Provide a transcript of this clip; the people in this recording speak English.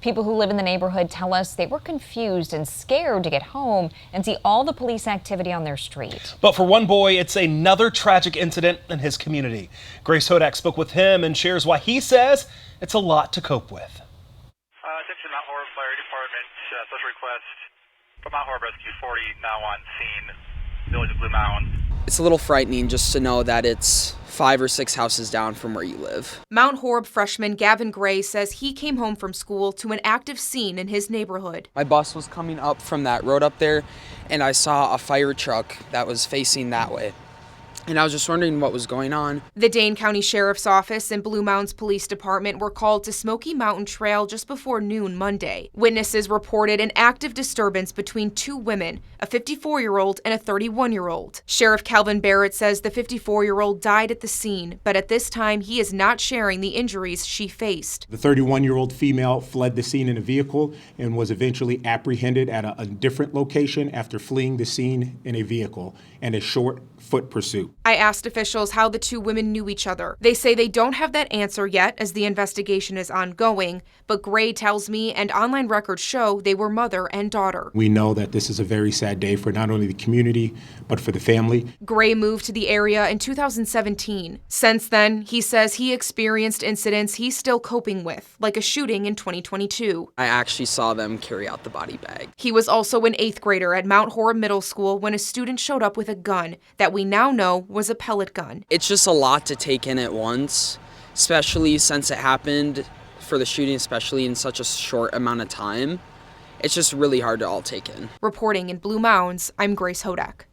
People who live in the neighborhood tell us they were confused and scared to get home and see all the police activity on their street. But for one boy, it's another tragic incident in his community. Grace Hodak spoke with him and shares why he says it's a lot to cope with. Attention Mount Horeb Fire Department, special request from Mount Horeb Rescue 40 now on scene, Village of Blue Mounds. It's a little frightening just to know that it's 5 or 6 houses down from where you live. Mount Horeb freshman Gavin Gray says he came home from school to an active scene in his neighborhood. My bus was coming up from that road up there, and I saw a fire truck that was facing that way. And I was just wondering what was going on. The Dane County Sheriff's Office and Blue Mounds Police Department were called to Smoky Mountain Trail just before noon Monday. Witnesses reported an active disturbance between 2 women, a 54-year-old and a 31-year-old. Sheriff Calvin Barrett says the 54-year-old died at the scene, but at this time he is not sharing the injuries she faced. The 31-year-old female fled the scene in a vehicle and was eventually apprehended at a different location after fleeing the scene in a vehicle and a short foot pursuit. I asked officials how the 2 women knew each other. They say they don't have that answer yet as the investigation is ongoing, but Gray tells me and online records show they were mother and daughter. We know that this is a very sad day for not only the community, but for the family. Gray moved to the area in 2017. Since then, he says he experienced incidents he's still coping with, like a shooting in 2022. I actually saw them carry out the body bag. He was also an 8th grader at Mount Horeb Middle School when a student showed up with a gun that we now know was a pellet gun. It's just a lot to take in at once, especially since it happened for the shooting, especially in such a short amount of time. It's just really hard to all take in. Reporting in Blue Mounds, I'm Grace Hodak.